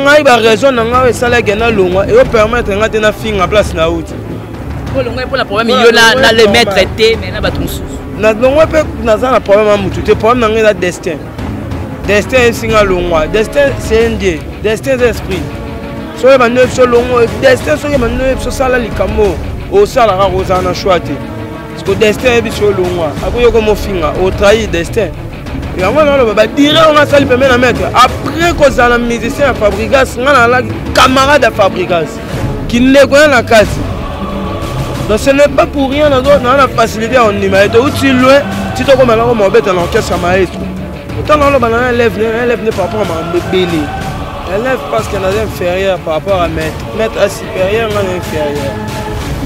ngai ba raison na ngai esala gena longwa et permettre ngate na finga place na outi longwa pour la problème yo na le maître té mais na ba tout sous na longwa pe na za na problème à mutu te problème na ngai la destin singa longwa destin c'est un dieu destin c'est esprit so ba neuf so longwa destin so ba neuf so sala likamo o sala ka roza na choite parce que destin bi so longwa akoyo ko mo finga o trahir destin et moi non ba dire on a sali pemé na mettre après que ça la musicien à Fabrigas ngana la camarade à Fabrigas qui ne connaît la casse donc ce n'est pas pour rien dans la facilité on imagine où tu loin tu te comme là on m'embête dans l'orchestre maestro autant on banana élève par rapport à ma bébé élève parce qu'elle est inférieure par rapport à maître à supérieur on est inférieur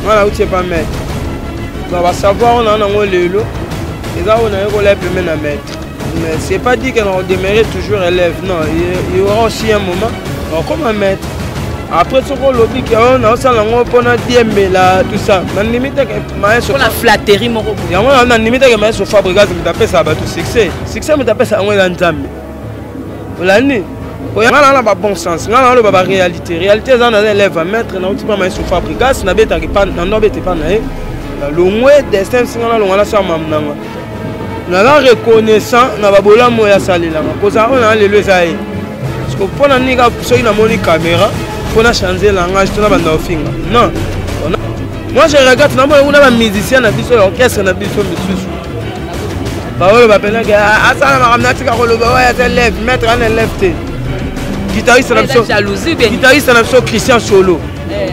voilà où tu es pas maître on va savoir on a un lelo et là on a un collègue même à maître. Mais c'est pas dit qu'on demeurait toujours élève, non, il y aura aussi un moment, alors comme un maître. Après ce qu'on lobby, on a dit mais là, tout ça, on a limité que pour la flatterie, mon robot. On a limité que Maël Fabrigas me tape ça, tout succès. Succès me tape ça, on est en Zambie. Vous l'avez dit? On a pas bon sens, on a pas réalité. Réalité, on a un élève à mettre, on a pas Maël Fabrigas, on a pas le moins destin, on a ça, maman. Na la reconnaissant na babola moya salela parce que on a les lesaï parce que pour na nika so ina moni caméra pour na changer langage to na banda ofinga non moi je regarde na moi una ba musicien na biso orchestre na biso misusu ba wolo ba pena ga asala ma kamna tika ko lo ba ya élève mettre un élève te guitariste na biso jalousie bien guitariste na biso Christian Solo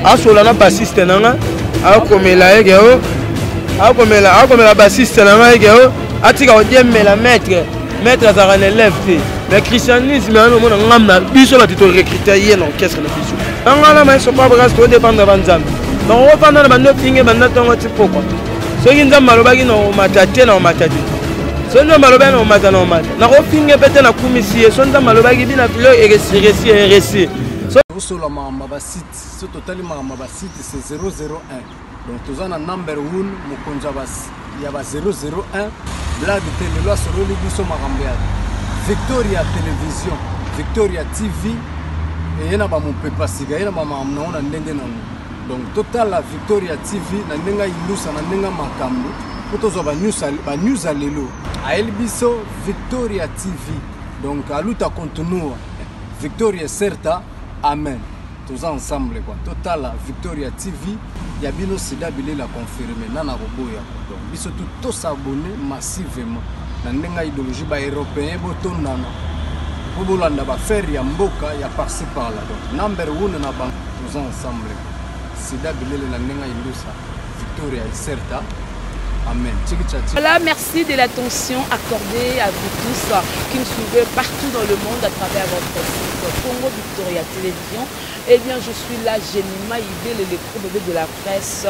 a solo na bassiste na nga a komela egeo a komela bassiste na nga egeo atika odiem la maître azara un élève mais christianisme on mona ngamna biso la tito recruter hier non qu'est-ce que la biso ngala mais so pas bras to dépendre de banzambe donc on pendant bande finge bande tongo tipo quoi so kinza malobaki no matate na matate so ndo maloba na mata na mata na ko finge pete na kumisi so ndo malobaki bina filo eresi so solo mama ba site so totali mama ba site c'est 001 donc tous en number 1 mokonza bas il y a 001 blague télé loi sur le biso makambe Victoria télévision Victoria TV et yana ba mon pepa siga yana ba mamna ona ndenge nango donc total la Victoria TV na ndenga ilusa na ndenga makambo potozo ba news alelo a elbiso Victoria TV donc aluta continua Victoria certa amen tous ensemble quoi total la Victoria TV ya bino sida bile la confirmer nana roboya donc biso tout s'abonner massivement na ndenga idéologie ba européen botondana bobolanda ba faire ya mboka ya par-ci par là donc number 1 na bank tous ensemble sida bile la ndenga ilusa Victoria certa amen. Voilà, merci de l'attention accordée à vous tous qui nous suivez partout dans le monde à travers votre site Congo Victoria Télévision. Eh bien, je suis là, Jenima Ibé, le pro-bébé de la presse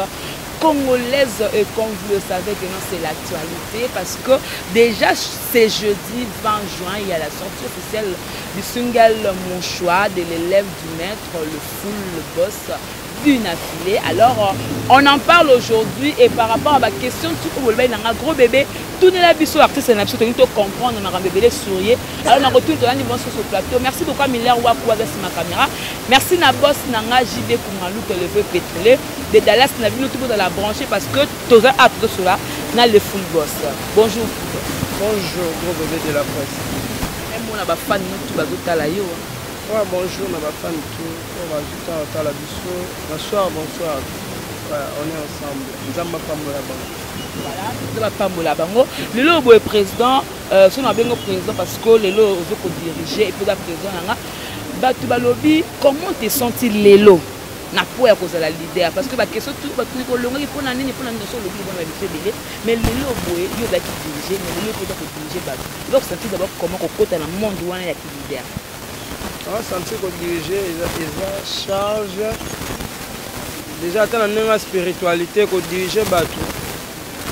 congolaise. Et comme vous le savez, c'est l'actualité parce que déjà, c'est jeudi 20 juin, il y a la sortie officielle du single Mon choix de l'élève du maître, le full boss d'une affilée. Alors on en parle aujourd'hui et par rapport à ma question tout comme le un gros bébé tout n'est la biso artiste n'a pas tout comprendre on a un bébé sourire alors on retourne dans niveau sur ce plateau. Merci beaucoup Miller wa pour avec ma caméra. Merci na boss nanga JB Kumalu que le veut pétrolier de Dallas na vu tout dans la brancher parce que tous à tout cela na le full boss. Bonjour. Bonjour gros bébé de la presse. Et moi na ba fan tout ba gotala yo. Ouais, bonjour, ma femme, on va juste à la biso. Bonsoir, bonsoir. Ouais, on est ensemble. Nous avons pas mal là-bas. Voilà, nous avons pas mal là-bas. Le lot est président, si on a bien le président parce que le lot veut diriger et puis le président, tu vas lobby. Comment t'es senti le lot? Na pour à cause de la leader parce que la question tout va tout le long il faut n'année pour l'année sur le lobby on va faire délai mais le lot boy il va diriger mais le lot peut diriger bah donc sentir d'abord comment on côté dans le monde où on est leader. On sentir qu'on diriger ils charge déjà dans la spiritualité qu'on diriger bateau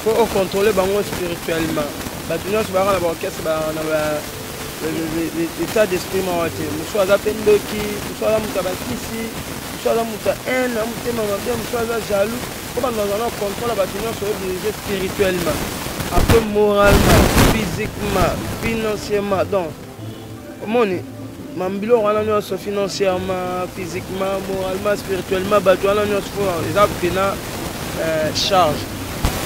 faut contrôler bango spirituellement bateau nous va dans l'orchestre l'état d'esprit mawaté nous soit pendoki nous soit mutabakisi nous soit muta haine mutema bien nous soit jaloux comment nous allons contrôler bateau nous soit diriger spirituellement après moralement physiquement financièrement donc comment mambilo wana nyonso financièrement, physiquement, moralement, spirituellement, bato wana nyonso eza pena charge.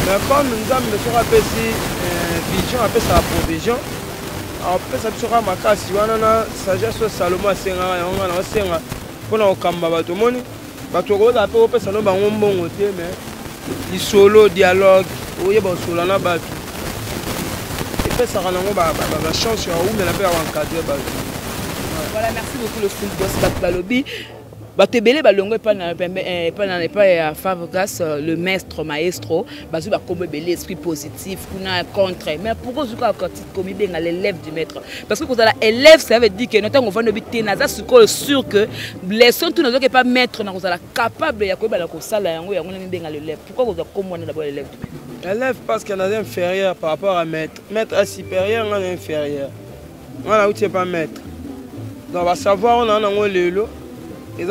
Mais comme nous avons fait vision, après sa provision, après ça sera ma casse, wana sagesse Salomon senga yanga na senga pona okamba bato moni bato ko da pe opesa no bango mbongo te mais li solo dialogue oye ba solo na bato et puis ça rango ba chance ya ou mais la pe encadrer bato. Voilà, merci beaucoup le full boss Balobi. Batebele balongo pas à Fabregas le maestro bazu ba comme belé esprit positif kuna contre mais pourquoi je crois quand comme bien l'élève du maître parce que quand la élève ça veut dire que notre on va no bité naza sûr que leçon tout nazo que pas maître na kozala capable ya ko bala ko sala yango yango bien l'élève pourquoi vous comme on d'abord l'élève du maître élève parce qu'il y a inférieur par rapport à maître à supérieur on est inférieur on a outil pas maître donc va savoir on a un lelo. Mais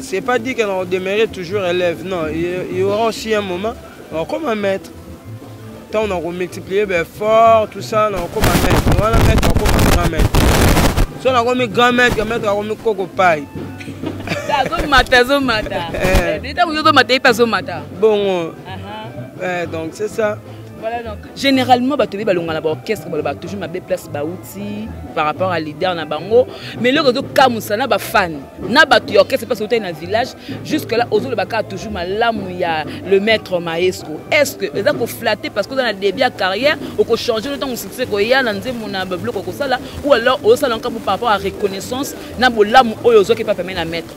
ce n'est pas dit qu'on demeurait toujours élève. Non, il y aura aussi un moment, comme un maître. Tant on a multiplié fort, tout ça, on a comme un maître. On va mettre comme un grand maître. Si on a comme un grand maître, on va mettre comme un coco paille. Bon, donc c'est ça. Voilà, donc généralement batobi balonga na orchestre ba toujours ma place ba outil par rapport à leader na bango mais le réseau kamusa na ba fan na batu orchestre parce que tu dans village jusque là ozo le baka toujours malamu ya le maître maestro est-ce que ça ko flatter parce que dans la début de carrière ou ko changer le temps succès ko ya na nzemo na ba bloc ko sala ou alors au salon par rapport à reconnaissance na bolamu oyo zo ki pas permettre na maître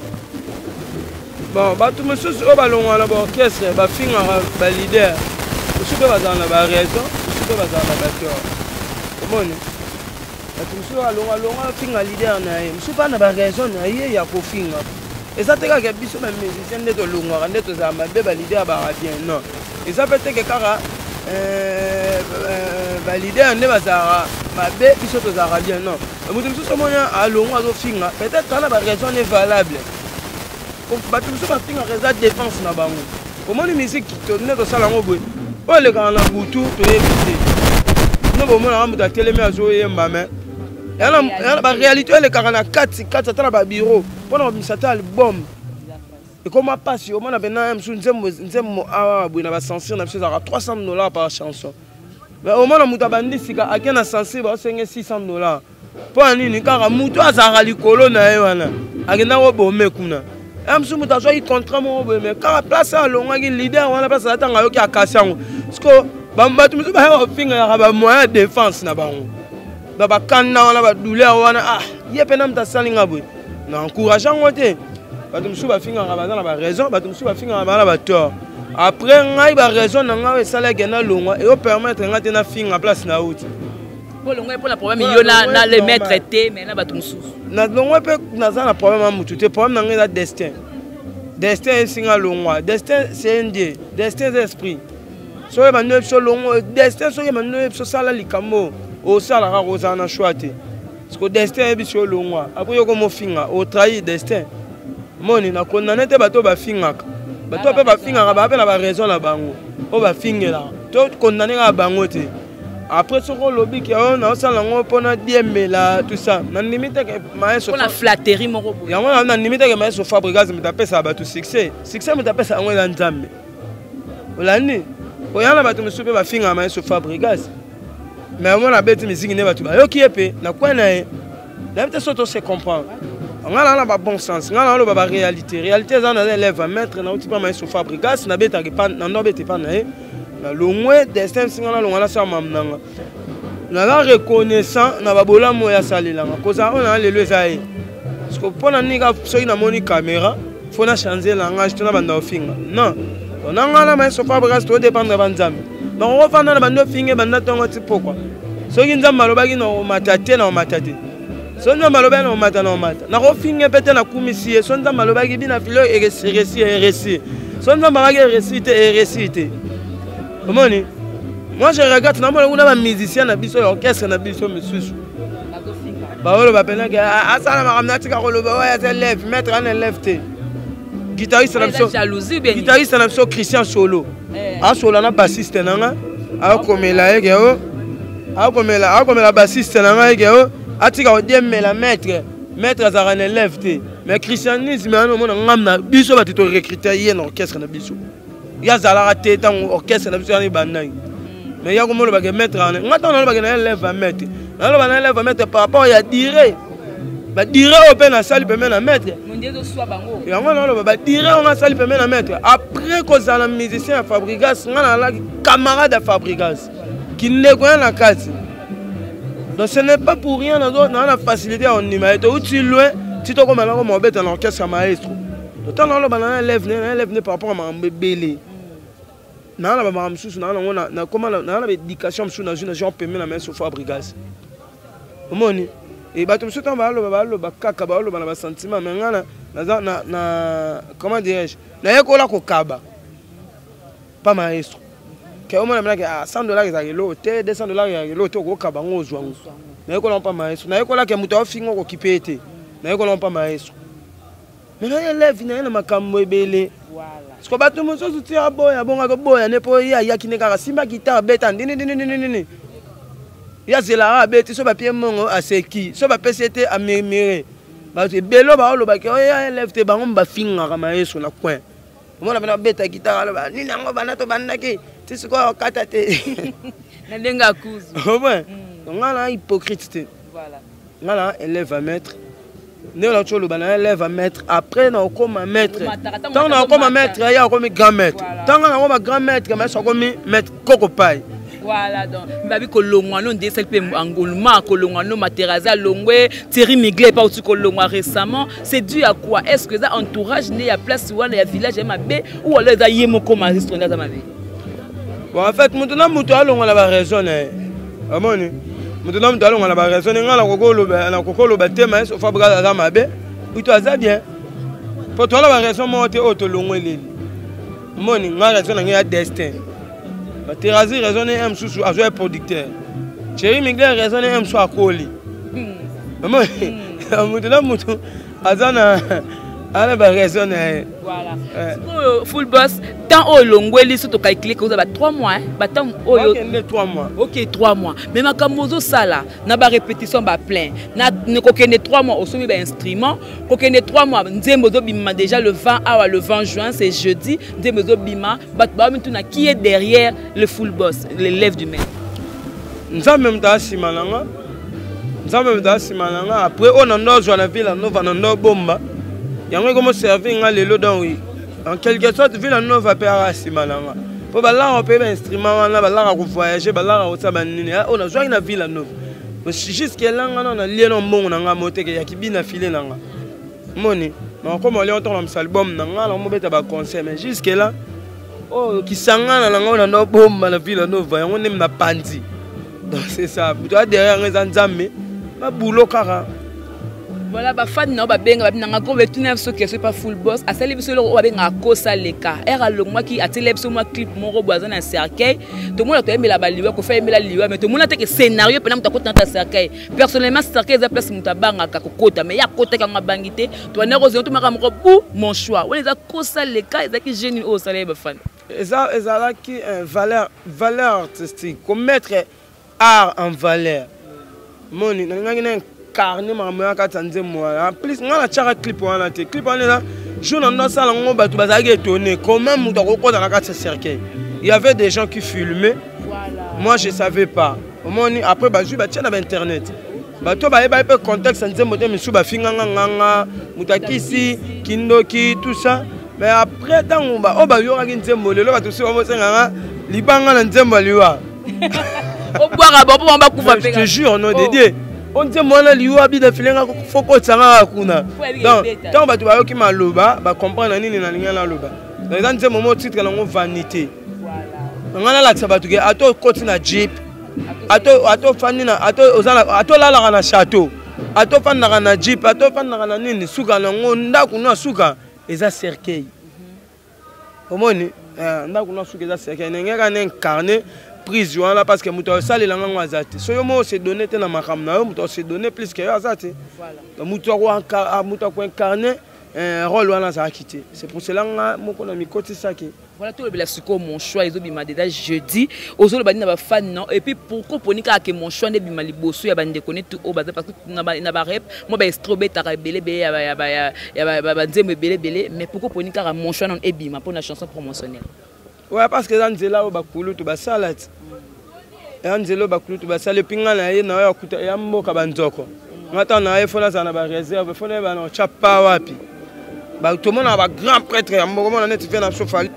bon batu monsieur o balonga na orchestre ba finga ba leader. Je suis pas dans la raison, je suis pas dans la bâtard. Comment je suis à l'onga finga leader na je suis pas dans la raison na ye ya ko finga. Et ça te ka ke biso même musicien de longa ndeto za mabe ba leader ba bien non. Et ça peut être que kara ba leader ne ba za mabe biso to za bien non. Mutu biso moya a longa zo finga peut-être kana ba raison est valable. Comme ba biso ba finga raison défense na bango. Comment une musique qui tourne to sala ngo oh les gars, on a boutou, tu es évité. Nous, on a un télémé à jouer, maman. La réalité, les gars, on a 4, ça t'a un bureau. On a mis ça à l'album. Et comment passer au moins, on a un peu de 300 $ par chanson. Mais au moins, on a un peu de à quel sensible, on a 600 $. Pour un unique, car on a un peu de colonne à un amsu mutazo yi contrat mo mais quand place à longa gi leader wana place atanga yo ki akasango parce que bambatu musu ba finga ya ba moyen défense na bango ba bakana wana ba douleur wana ah yepe na mta salinga boy na encourageant ngote batu musu ba finga ba na ba raison batu musu ba finga ba na ba tort après ngai ba raison na ngawe sala gena longa et au permettre ngate na finga place na outi pour le problème il y a les maîtres été mais là batu musu na longwa pe naza na problème mutu te problème na ngai destin destin singa longwa destin c'est un dieu destin c'est esprit so ba neuf so longwa destin so ba neuf so sala likamo o sala ka rozana choite parce que destin bi so longwa après yo ko mo finga o trahir destin moni na condamner te bato ba fingaka bato pe ba fingaka ba pe na ba raison na bango o ba fingela to condamner ka bango te. Après ce qu'on lobby qui on a ça lango pona diemela tout ça na limite que maestro pour la flatterie mon robot ya on na limite que maestro Fabregas me taper ça ba tout succès me taper ça on nzambe olani oyana ba tout me soupe ba finga maestro Fabregas mais on a bête musique ne ba tout ba yo ki epé na quoi na e na peut surtout se comprendre on a là ba bon sens on a là ba réalité ça na élève maître na outil pas maestro Fabregas na bête pas na no bête pas na e le moins destin singana longana sa mamnanga na la reconnaissant na babola moya salelanga koza on a le lezaï parce que pour na nika so ina moni caméra faut na changer langage tona banda ofinga non on a ngala mais so Fabregas to dépendre banzambe donc on va na banda ofinga banda tongo ti pourquoi so kinza malobaki na matate na matate so nza malobaki na mata na mata na ofinga pete na kumisi so nza malobaki bina filo récit so nza malobaki récit Moni, moi je regarde na musicien na biso orchestre na biso monsieur. Ba wolo ba pena ga asala makamna tika koloba wa ya lève mettre en lève. Guitariste na biso. Guitariste na biso Christian Solo. A solo na bassiste nanga. A komela yeke o. A komela bassiste nanga yeke o. atika odemela maître azara na élève te mais christianisme ano mona ngamna biso batito recruter ye na orchestre na biso ya zalaka te tango orchestre na biso ya bandangi mais ya komolo ba maître ana ngata na ba na élève à maître na ba na élève à maître par rapport ya dire ba dire au pe na salle pe na maître mondial soit bango yango na ba dire on a salle pe na maître après ko za na musicien à Fabrigas ngana la camarade à Fabrigas qui ne connaît la case. Donc ce n'est pas pour rien dans la facilité en numéro. Où tu loin, tu te comme un bête en orchestre maestro. Autant dans le banana élève par rapport à ma bébé. Dans la maman sous on a comment dans l'éducation sous dans une genre paiement la main sur Fabrigas. Moni et bah tout ce temps va le kaka ba le ba sentiment mais na comment dirais-je na yekola ko kaba pas maestro. Au moins, $100 est l'eau, $200 est l'eau, au cabango aux joints. N'a pas maestro. N'a pas que mouton fingo occupé été. N'a pas maestro. Mais là, élève, il n'a pas camé belé. Voilà. Ce qu'on va tout le monde se tient à boy, à bon à boy, à n'importe qui, à qui n'est qu'à si ma guitare bête en dîner. Il y a Zélara bête, ce papier mon à ce qui, ce papier c'était à mériter. Bah, c'est bello, bah, le bac, élève, t'es baron, bah, fin à maestro, la coin. Moi, on a bête à guitare, ni n'ango banato banaki. C'est quoi katate Nadenga kuzu. Oh ouais. On a hypocrite. Voilà. On a élève à mettre. Nous la cholo bana élève à mettre après na comme maître. Tant na comme maître, il y a comme grand maître. Tant na comme grand maître, mais ça comme maître cocopaille. Voilà donc babi kolongwa non DSLP angolma kolongwa no materaza longwe Thierry Miglet pas aussi kolongwa récemment c'est dû à quoi est-ce que ça entourage né à place ou à village mabe ou alors ça yemo comme restaurant dans ma vie. Bon, en fait, maintenant, on a raison. Maintenant, on a raison. On a raison. Mais il faut que bien. Pour toi, la raison, moi, tu es autonome. Moi, on a raison. On a destin. Tu as raison. On a un producteur. Thierry Miglet a raison. On a un colis. Maintenant, on a raison. Voilà. Full boss, tant au longweli surtout calculer que vous avez 3 mois, tant au 3 mois. OK, 3 mois. Mais ma kamozo sala, na ba répétition ba plein. Na ne kokene 3 mois au sommet ba instrument, kokene 3 mois. Nzembozo bima déjà le 20 awa le 20 juin, c'est jeudi. Nzembozo bima, bat ba mituna qui est derrière le full boss, l'élève du maître. Nous même ta simananga. Nous même ta simananga après on en joie la ville on va en bomba. Yango comme servir les lots dans oui. En quelque sorte Villanova va payer simananga. Pour bala on paye instrument là bala on voyager bala on ça banini on a joint na Villanova. Jusqu'à là on a lié non bon nanga moté que yakibina filé nanga. Moni, mais comme on entend dans album nanga on mobeta ba concert mais jusqu'à là oh qui sangana nanga on a bombe na Villanova on aime na pandi. Donc c'est ça. Toi derrière les Nzambe, ma boulot kara. Voilà, bah fan non bah benga bah nanga ko betu na so que pas full boss a sali biso lo ba benga ko saleka era lo moi qui a télé biso moi clip mon roboisin na cercueil tout le monde a aimé la baliwa ko fait aimer la liwa mais tout le monde a que scénario pendant que tu as ta cercueil personnellement cercueil za place mutabanga ka kokota mais ya kota ka ngabangité to na rozo to maka moko bu mon choix on les a ko saleka za ki génie au salé ba fan ça là qui valeur artistique comme mettre art en valeur moni nanga carnet maman katanze moi en plus on a tchara clip on a clip on est là je n'en sais pas on va tout bazager étonné comment muta ko dans la carte cercueil il y avait des gens qui filmaient voilà moi je savais pas au moins après bah je bah tiens dans internet bah toi bah peu contexte nze moté misu ba finganga nganga mutakisi kindoki tout ça mais après tant on bah yora kinzembo lelo ba tout ça on nganga libanga na nzembo liwa au boire ba on va couper je te jure non dédié on dit moi là liwa bi de filenga faut ko tsanga kuna donc tant ba tu ba yoki maloba ba comprendre nini na linga la loba dans un moment titre la vanité voilà ngana la tsaba tuke ato koti na jeep ato fanina ato la na château ato fanina na jeep ato fanina na nini suka na ngonda kuna suka eza cercueil omoni ndako na suka eza cercueil ngeka na incarner prise là parce que muto sali la ngwa zati so yo mo se donner te na makamna yo muto se donner plus que yo azati voilà muto ko incarner rôle wana ça a quitté. C'est pour cela que je côté ça qui. Voilà tout le blasco mon choix ils ont bima déjà jeudi aux autres bandi na ba fan non et puis pourquoi ponika que mon choix ne bima liboso ya bande connaît tout au bazar parce que na ba rep moi ba strobe ta belé belé ya ba nzembe belé belé mais pourquoi ponika mon choix non et bima pour la chanson promotionnelle. Ouais parce que dans là au bakulu to ba salat. Et en zelo bakulu to ba salat pinga na ye na ya kuta ya mboka banzoko. Ngata na ye fona sana ba réserve fona ba no chapa wapi. Ba tout monde a ba grand prêtre ya mboka mona net fait na chauffage.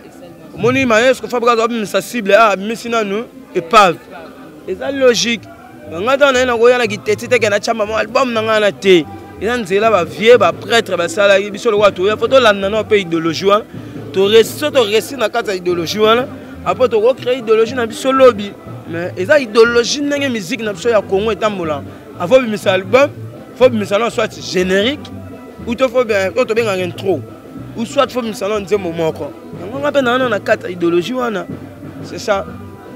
Moni maestro Fabrice a sa cible à Messina nous épave. Et ça logique. On a dans un goya na giteti te na chamba mo album na ngana te. Et dans zela ba vieux ba prêtre ba sala biso le watu ya photo la na pe idéologie wana. To récit na kata idéologie wana. Après to recréer idéologie na biso lobby. Mais et ça idéologie ndenge musique na biso ya Congo etambola. Avant bi album, faut bi salon soit générique ou to faut bien to bien intro. Ou soit faut bi salon nzembo moko. On a une carte idéologie, c'est ça.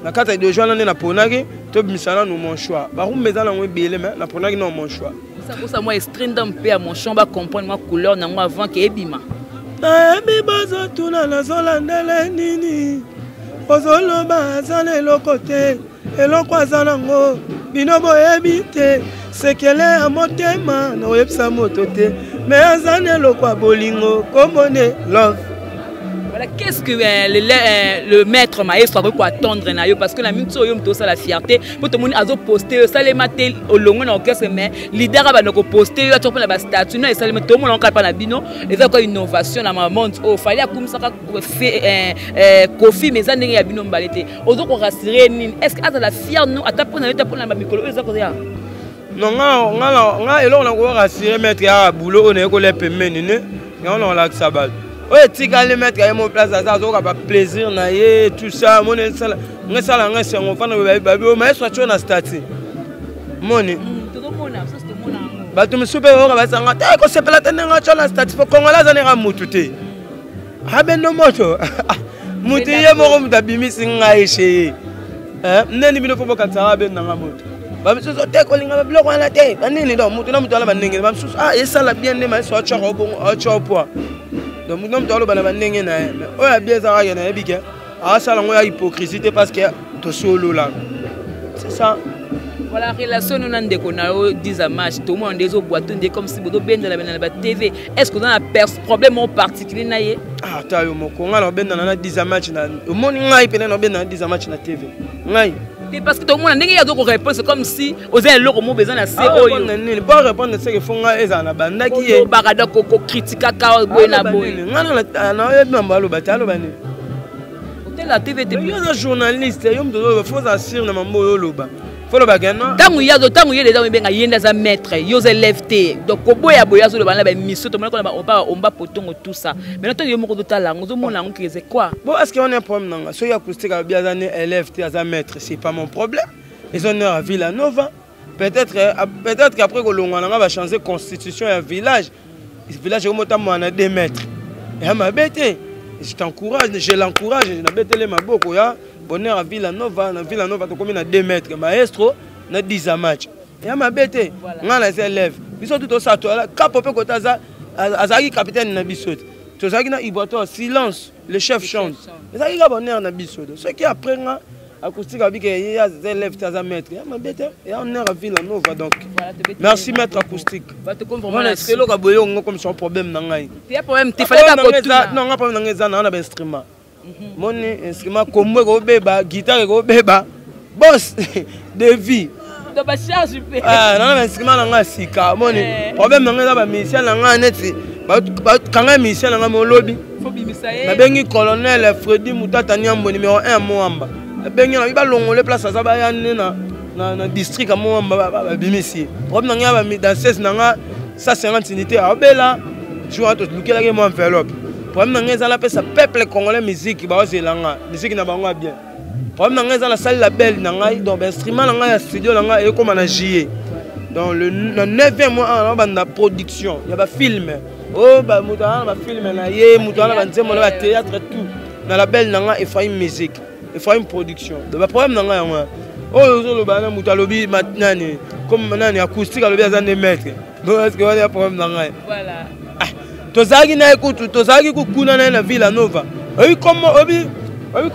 La carte idéologie, on a une ponage, tout le monde a mon choix. Par contre, mes amis ont belé, mais la ponage n'a mon choix. Ça ça moi extrait d'un peu à mon champ, va comprendre ma couleur, n'a moi avant que ebima. Naebi baza tuna na zolandele nini. Ozolo baza le lokote, eloko azanango, binobo ebite, sekele amotema, na websa motote, mais azane lokwa bolingo, komone love. Voilà, qu'est-ce que le maître maestro a attendre parce que la minute où ça la fierté pour tout le monde a posté ça les mater au long de l'orchestre mais leader a posté tu prends la statue et ça les tout le monde encore pas la bino et ça quoi innovation dans ma monde oh fallait comme ça fait Kofi mais ça n'est pas bino mbalete aux autres rassurer est-ce que à la fier nous à taper la micro ça quoi non on et là on a rassurer maître à boulot on est collé pemene on a la sabal. Oui, tu as les mettre à mon place, ça a plaisir, tout ça. Mon ça, c'est mon fan, mais soit tu as statut. Mon tu me super, c'est pas la tête, tu as statut. Pour qu'on la zone ramouté. Ah ben non, moto. Moutier, mon d'abimi, c'est un aïché. N'est-ce pas pour qu'on s'en ben dans la moto. Bam so te ko linga bloc wala te banini do mutu na mutu ala banenge bam so ah esa la bien ne ma so cha ko bon cha poa donc mutu na mutu ala banenge na o ya bien ça ya na bike ah ça la ngoya hypocrisie parce que to solo là c'est ça. Voilà, relation nous n'en déconnons 10 à match, tout le monde des autres boîtes, comme si vous bien de la TV. Est-ce que vous avez un problème en particulier? Ah, tu as eu mon con, alors ben dans la 10 à match, au monde n'a pas bien dans 10 à match na TV. Parce que tout le monde a d'autres réponses comme si vous avez le mot besoin de la série. Pas répondre à ce que font les gens banda qui est. Barada koko critique à boina boy. Non, la TV était un journaliste, il faut assurer na mambo loba. Faut le bagana. Tangu ya les gens benga yenda za maître, yo ze lefté. Donc koboya boya zo le bana ba mission to on ba potongo tout ça. Mais notre yo moko de talent, zo mona on que c'est quoi? Bon, est-ce qu'il y a un problème nanga? So ya acoustique a bien année lefté za maître, c'est pas mon problème. Ils ont à Villanova. Peut-être qu'après que l'on va changer constitution et village. Le village est au moins 2 mètres. Et m'a bêté. Je t'encourage, je l'encourage, je n'ai bêté les maboko ya. Bonheur à Villanova, na Villanova to combien à 2 mètres maestro na 10 à match. Et m'a bêté. On les élèves. Ils sont tout ça toi cap peu côté ça azaki capitaine na bisot. To zaki na iboto silence, le chef chante. Ezaki ka bonheur na bisot. Ce qui après nga acoustique avec les élèves à maître. M'a bêté. Et on est à Villanova donc. Merci maître acoustique. Va te comprendre. C'est le ka boyo comme son problème na ngai. Il y a problème, tu fallait pas côté. Non, pas na ngeza na instrument. Mon instrument comme go beba, guitare go beba, boss de vie. De ba charge pe. Ah, non instrument nga sika. Mon problème nga ba musicien nga net. Ba kanga musicien nga mo lobby. Faut bimisa na bengi colonel Freddy Mutata Nyambo numéro 1 Moamba. Na bengi na ba longole place ça ba ya na district à Moamba ba bimisi. Problème nga ba dans 16 nga 150 unités à Bela. Je vais te luquer la enveloppe. Problème dans la peuple congolais musique ba zelanga musique na bango bien. Problème dans la salle label nanga donc instrument nanga studio nanga et comme na JE. Dans le 9e mois on a production, il y a ba film. Oh ba mutana ba film na ye mutana ba nzemo na théâtre tout. Na label nanga Ephraim musique, Ephraim production. Donc ba problème nanga yango. Oh zo lo bana mutalobi matnani comme nani acoustique alobi azane maître. Donc est-ce que il y a problème nanga? Voilà. tozalaki na ekutu tozalaki kokuna na Villa Nova obi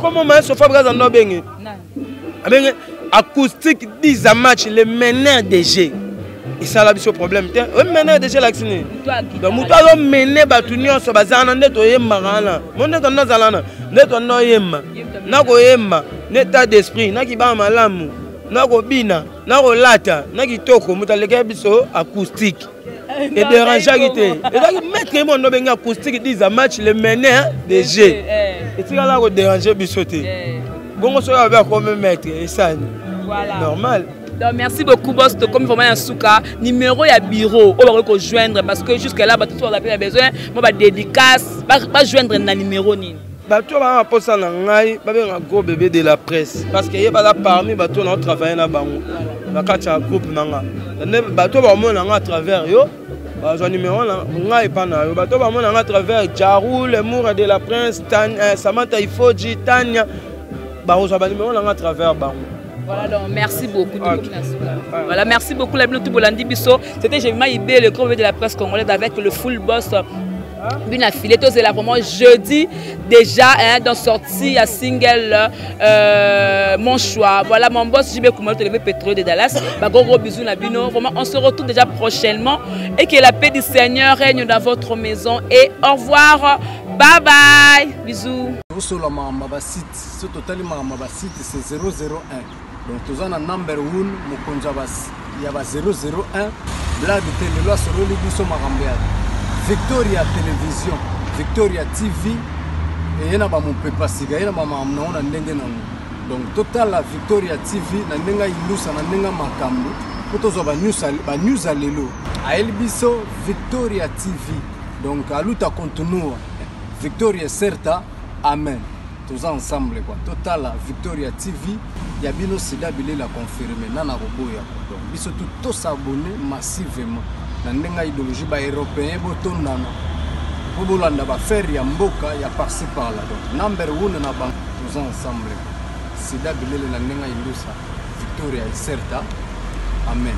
comment maestro Fabrice ndo benge abenge acoustique 10 à match le meneur de jeu et ça la biso problème te o meneur de jeu l'axine donc muto azo mener batu nyonso bazana ndeto yemba kana monde to ndazalana ndeto ndo yemba nako yemba n'état d'esprit naki ba malamu nako bina nako lata naki toko muto leka biso acoustique et dérangeant qui et donc mettre mon nom acoustique 10 à match le meneur de jeu et tu là ko déranger biso te bon so ya ba ko mettre et ça voilà normal. Donc merci beaucoup boss de comme vraiment un souka numéro ya bureau on va rejoindre parce que jusque là tout on a besoin moi ba dédicace pas joindre na numéro ni bato ba posa na ngai ba benga gros bébé de la presse parce que yeba là parmi bato na travailler na bango na kacha groupe nanga bato ba mona nga à travers yo ba zo numéro na ngai pa na yo bato ba mona nga à travers Jarou le mour de la prince Samantha Ifoji Tanya ba zo ba numéro na nga à travers bango. Voilà, donc merci beaucoup. Okay. Voilà, merci beaucoup la Binotou Bolandi Bisso. C'était Jérémy Ibé, le gros de la presse congolaise avec le full boss. Une affilée, c'est là vraiment jeudi déjà dans sortie à single mon choix. Voilà mon boss JB Koumalo TV Pétrole de Dallas. Gros bisous na Bino. Vraiment on se retrouve déjà prochainement et que la paix du Seigneur règne dans votre maison et au revoir. Bye bye. Bisous. Sur la mamba site, ce totalement mamba site c'est 001. Donc tous en number 1 mukonja bas il y a 001 blague télé loi sur le biso marambead. Victoria Télévision, Victoria TV, et il y a mon papa siga, il y a ma maman on a ndenge nanu. Donc total la Victoria TV na ndenga ilusa na ndenga makambo. Potozo ba news alelo. A elbiso Victoria TV. Donc à luta continue. Victoria certa, amen. Tous ensemble quoi. Total la Victoria TV, il y a bino sida bilé la confirmer nana roboya. Donc biso tout s'abonner massivement. Na ndenga idéologie ba européen botondana po bolanda ba faire ya mboka ya par-ci par-là donc number 1 na bank tous ensemble sida bilele na ndenga ilusa Victoria certa amen.